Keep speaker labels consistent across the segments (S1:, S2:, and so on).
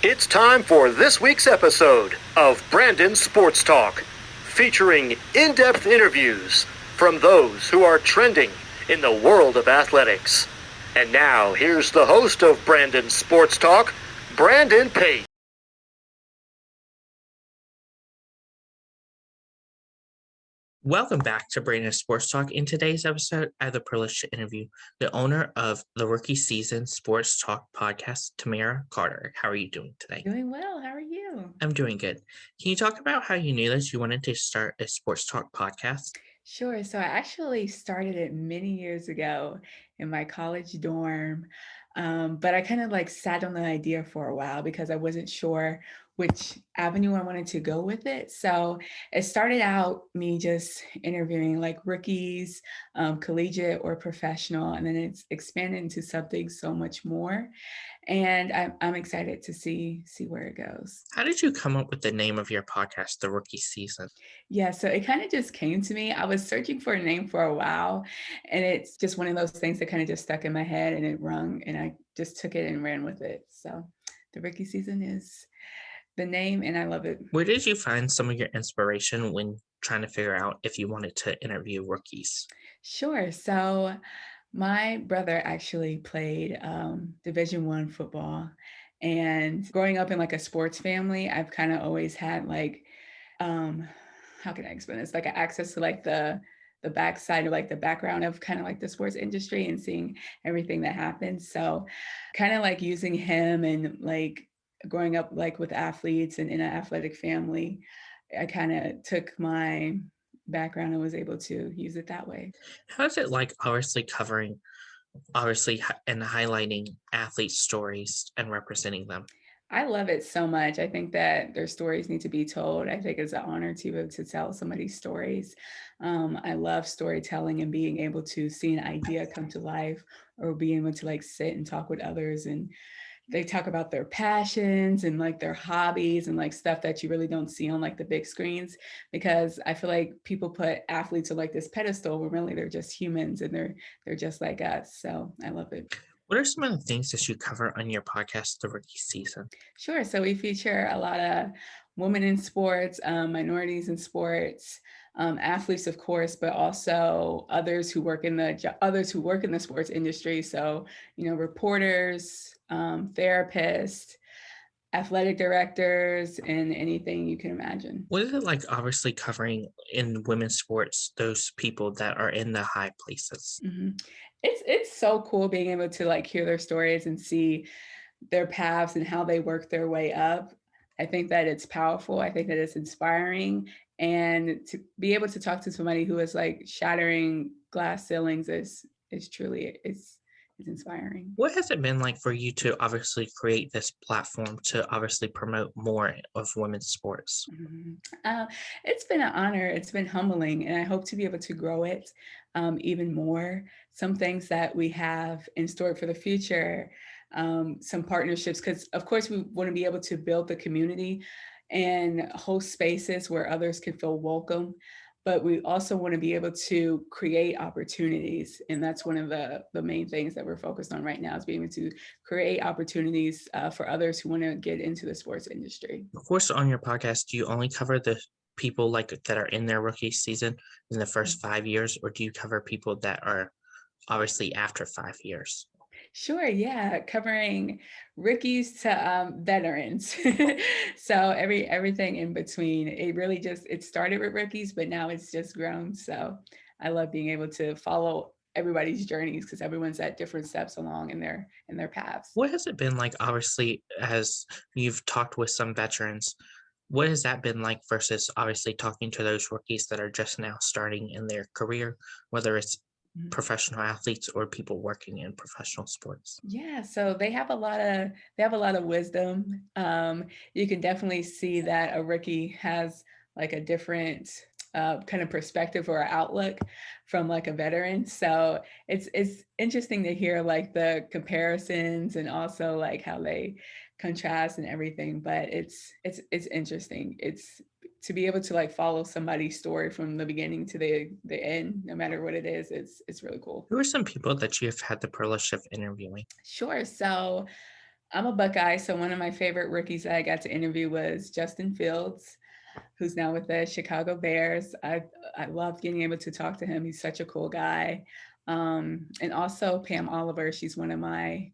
S1: It's time for this week's episode of Brandon Sports Talk, featuring in-depth interviews from those who are trending in the world of athletics. And now, here's the host of Brandon Sports Talk, Brandon Pate.
S2: Welcome back to Brandon Sports Talk. In today's episode, I have the privilege to interview the owner of the Rookie Season Sports Talk podcast, Tamara Carter. How are you doing today?
S3: Doing well. How are you?
S2: I'm doing good. Can you talk about how you knew that you wanted to start a sports talk podcast?
S3: Sure. So I actually started it many years ago in my college dorm. But I kind of like sat on the idea for a while because I wasn't sure which avenue I wanted to go with it. So it started out me just interviewing like rookies, collegiate or professional, and then it's expanded into something so much more. And I'm excited to see where it goes.
S2: How did you come up with the name of your podcast, The Rookie Season?
S3: Yeah, so it kind of just came to me. I was searching for a name for a while, and it's just one of those things that kind of just stuck in my head and it rung, and I just took it and ran with it. So the rookie season is the name, and I love it.
S2: Where did you find some of your inspiration when trying to figure out if you wanted to interview rookies?
S3: Sure. So my brother actually played Division I football, and growing up in like a sports family, I've kind of always had like um how can I explain this? Like access to like the backside or like the background of kind of like the sports industry and seeing everything that happens. So kind of like using him and like growing up like with athletes and in an athletic family, I kind of took my background and was able to use it that way.
S2: How is it like obviously covering, and highlighting athlete stories and representing them?
S3: I love it so much. I think that their stories need to be told. I think it's an honor to be able to tell somebody's stories. I love storytelling and being able to see an idea come to life or being able to like sit and talk with others, and they talk about their passions and like their hobbies and like stuff that you really don't see on like the big screens, because I feel like people put athletes on like this pedestal when really they're just humans and they're just like us. So I love it.
S2: What are some of the things that you cover on your podcast, The Rookie Season?
S3: Sure. So we feature a lot of women in sports, minorities in sports, athletes, of course, but also others who work in the sports industry. So reporters, therapists, athletic directors, and anything you can imagine.
S2: What is it like obviously covering in women's sports those people that are in the high places?
S3: Mhm. It's so cool being able to like hear their stories and see their paths and how they work their way up. I think that it's powerful. I think that it's inspiring. And to be able to talk to somebody who is like shattering glass ceilings is truly it's inspiring.
S2: What has it been like for you to obviously create this platform to obviously promote more of women's sports?
S3: Mhm. It's been an honor. It's been humbling, and I hope to be able to grow it even more. Some things that we have in store for the future, some partnerships, because of course we want to be able to build the community and host spaces where others can feel welcome. But we also want to be able to create opportunities, and that's one of the main things that we're focused on right now is being able to create opportunities for others who want to get into the sports industry.
S2: Of course, on your podcast, do you only cover the people like that are in their rookie season in the first 5 years, or do you cover people that are obviously after 5 years?
S3: Sure, yeah, covering rookies to veterans. So everything in between. It started with rookies, but now it's just grown. So I love being able to follow everybody's journeys because everyone's at different steps along in their paths.
S2: What has it been like, obviously, as you've talked with some veterans? What has that been like versus obviously talking to those rookies that are just now starting in their career, whether it's
S3: Mhm.
S2: professional athletes or people working in professional sports?
S3: Yeah, so they have a lot of wisdom. You can definitely see that a rookie has like a different kind of perspective or outlook from like a veteran. So it's interesting to hear like the comparisons and also like how they contrast and everything. But it's interesting. It's to be able to like follow somebody's story from the beginning to the end, no matter what it is. It's really cool.
S2: Who are some people that you have had the privilege of interviewing?
S3: Sure. So I'm a Buckeye, so one of my favorite rookies that I got to interview was Justin Fields, who's now with the Chicago Bears. I loved getting able to talk to him. He's such a cool guy. And also Pam Oliver. She's one of my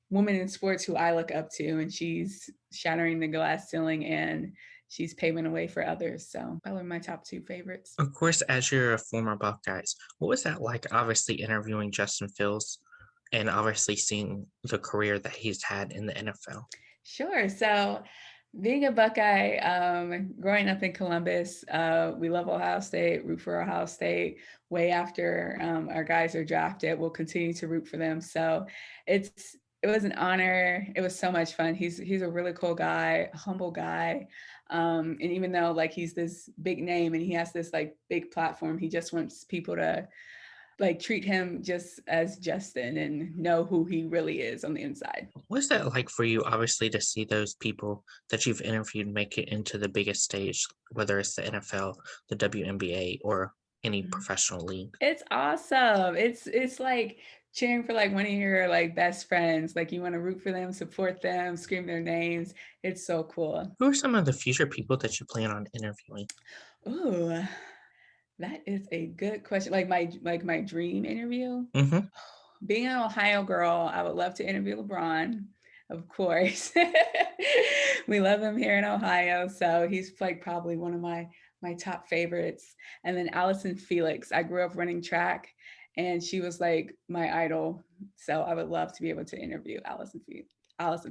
S3: women in sports who I look up to, and she's shattering the glass ceiling and she's paving the way for others. So probably my top two favorites.
S2: Of course, as you're a former Buckeyes, what was that like, obviously interviewing Justin Fields and obviously seeing the career that he's had in the NFL?
S3: Sure. So, being a Buckeye, growing up in Columbus, we love Ohio State, root for Ohio State. Way after our guys are drafted, we'll continue to root for them. So, it was an honor. It was so much fun. He's a really cool guy, a humble guy, and even though like he's this big name and he has this like big platform, he just wants people to like treat him just as Justin and know who he really is on the inside.
S2: What's that like for you, obviously, to see those people that you've interviewed make it into the biggest stage, whether it's the NFL, the WNBA, or any professional league?
S3: It's awesome. It's like cheering for like one of your like best friends. Like you want to root for them, support them, scream their names. It's so cool.
S2: Who are some of the future people that you plan on interviewing?
S3: Ooh, that is a good question. Like my dream interview.
S2: Hmm.
S3: Being an Ohio girl, I would love to interview LeBron, of course. We love him here in Ohio, so he's like probably one of my top favorites. And then Allison Felix. I grew up running track, and she was like my idol. So I would love to be able to interview Allison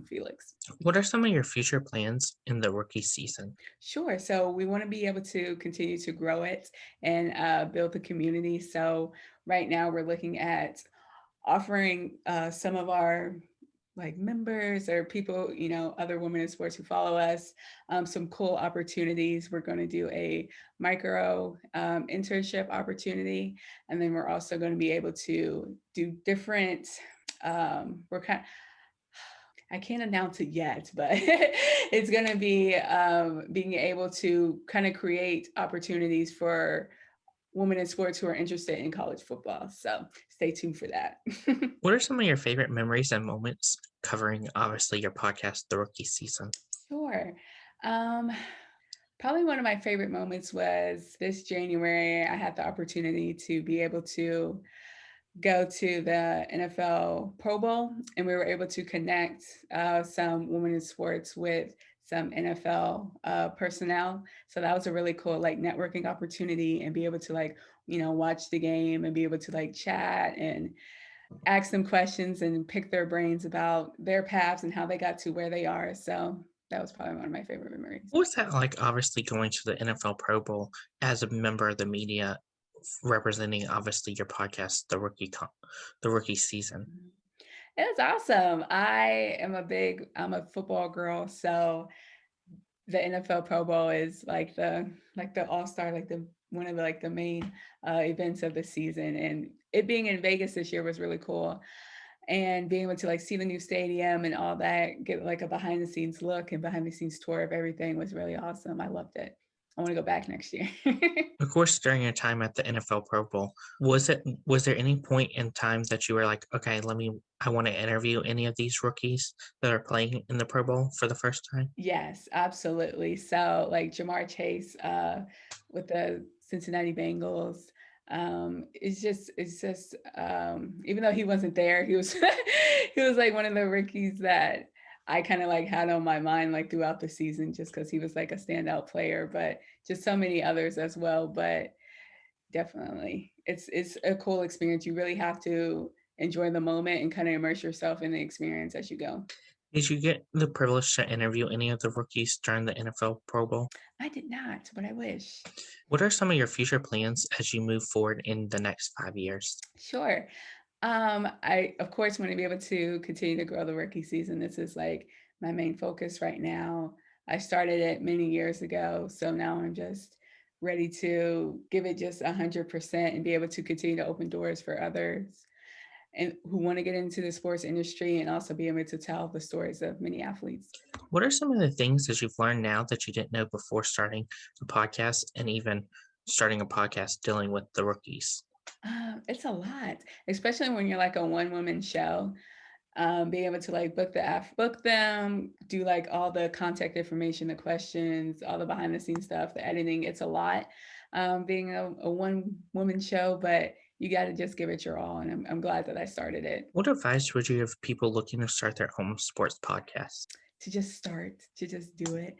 S3: Felix.
S2: What are some of your future plans in the rookie season?
S3: Sure. So we want to be able to continue to grow it and build the community. So right now we're looking at offering some of our like members or people, other women in sports who follow us, some cool opportunities. We're going to do a micro internship opportunity, and then we're also going to be able to do different. We're kind of I can't announce it yet, but it's going to be being able to kind of create opportunities for women in sports who are interested in college football. So stay tuned for that.
S2: What are some of your favorite memories and moments covering, obviously, your podcast, The Rookie Season?
S3: Sure. Um, Probably one of my favorite moments was this January. I had the opportunity to be able to go to the NFL Pro Bowl, and we were able to connect some women in sports with some NFL personnel. So that was a really cool like networking opportunity, and be able to like watch the game and be able to like chat and ask them questions and pick their brains about their paths and how they got to where they are. So that was probably one of my favorite memories.
S2: What was that like, obviously, going to the NFL Pro Bowl as a member of the media, representing, obviously, your podcast, The Rookie Season?
S3: It was awesome. I'm a football girl, so the NFL Pro Bowl is like the all-star, like the one of the like the main events of the season. And it being in Vegas this year was really cool. And being able to like see the new stadium and all that, get like a behind the scenes look and behind the scenes tour of everything was really awesome. I loved it. I want to go back next year.
S2: Of course, during your time at the NFL Pro Bowl, was there any point in time that you were like, okay, I want to interview any of these rookies that are playing in the Pro Bowl for the first time?
S3: Yes, absolutely. So like Jamar Chase with the Cincinnati Bengals. Even though he wasn't there, he was he was like one of the rookies that I kind of like had on my mind like throughout the season just because he was like a standout player, but just so many others as well. But definitely it's a cool experience. You really have to enjoy the moment and kind of immerse yourself in the experience as you go.
S2: Did you get the privilege to interview any of the rookies during the NFL Pro Bowl?
S3: I did not, but I wish.
S2: What are some of your future plans as you move forward in the next 5 years?
S3: Sure. I of course want to be able to continue to grow the rookie season. This is like my main focus right now. I started it many years ago, so now I'm just ready to give it just 100% and be able to continue to open doors for others and who want to get into the sports industry and also be able to tell the stories of many athletes.
S2: What are some of the things that you've learned now that you didn't know before starting a podcast and even starting a podcast dealing with the rookies?
S3: It's a lot, especially when you're like a one woman show. being able to like book them, do like all the contact information, the questions, all the behind the scenes stuff, the editing. It's a lot, being a one woman show, but you got to just give it your all. And I'm glad that I started it.
S2: What advice would you give people looking to start their home sports podcast?
S3: To just start, to just do it.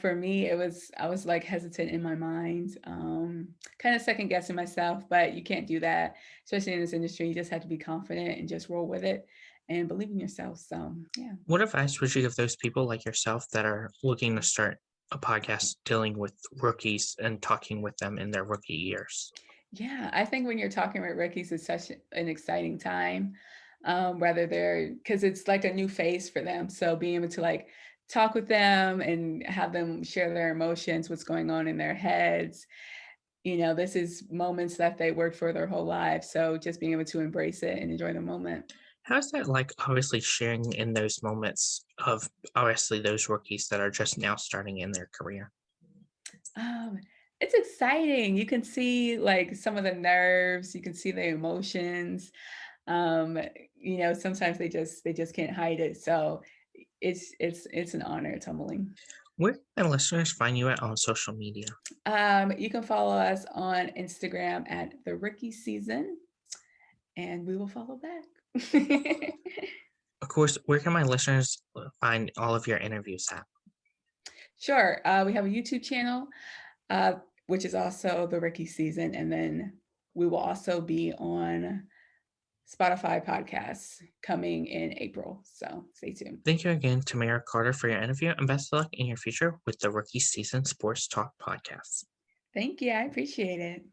S3: For me, I was like hesitant in my mind, kind of second guessing myself, but you can't do that, especially in this industry. You just have to be confident and just roll with it and believe in yourself. So, yeah.
S2: What advice would you give those people like yourself that are looking to start a podcast dealing with rookies and talking with them in their rookie years?
S3: Yeah, I think when you're talking with rookies, it's such an exciting time. Whether they're because it's like a new phase for them. So being able to like talk with them and have them share their emotions, what's going on in their heads. This is moments that they worked for their whole lives. So just being able to embrace it and enjoy the moment.
S2: How's that like, obviously sharing in those moments of obviously those rookies that are just now starting in their career?
S3: Um, it's exciting. You can see like some of the nerves, you can see the emotions. Um, Sometimes they just can't hide it. So it's an honor. It's humbling.
S2: Where can listeners find you at on social media?
S3: You can follow us on Instagram at The Rookie Season, and we will follow back.
S2: Of course, where can my listeners find all of your interviews at?
S3: Sure. We have a YouTube channel, which is also The Rookie Season, and then we will also be on Spotify podcasts coming in April. So stay tuned.
S2: Thank you again, Tamara Carter, for your interview, and best of luck in your future with the Rookie Season Sports Talk podcast.
S3: Thank you. I appreciate it.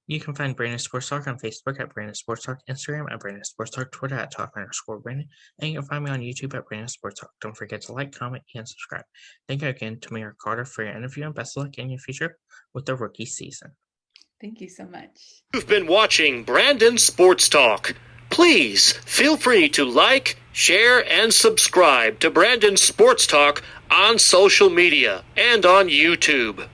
S2: You can find Brandon Sports Talk on Facebook at Brandon Sports Talk, Instagram at Brandon Sports Talk, Twitter at Talk_Brandon, and you can find me on YouTube at Brandon Sports Talk. Don't forget to like, comment, and subscribe. Thank you again, Tamara Carter, for your interview, and best of luck in your future with the Rookie Season.
S3: Thank you so much.
S1: You've been watching Brandon Sports Talk. Please feel free to like, share, and subscribe to Brandon Sports Talk on social media and on YouTube.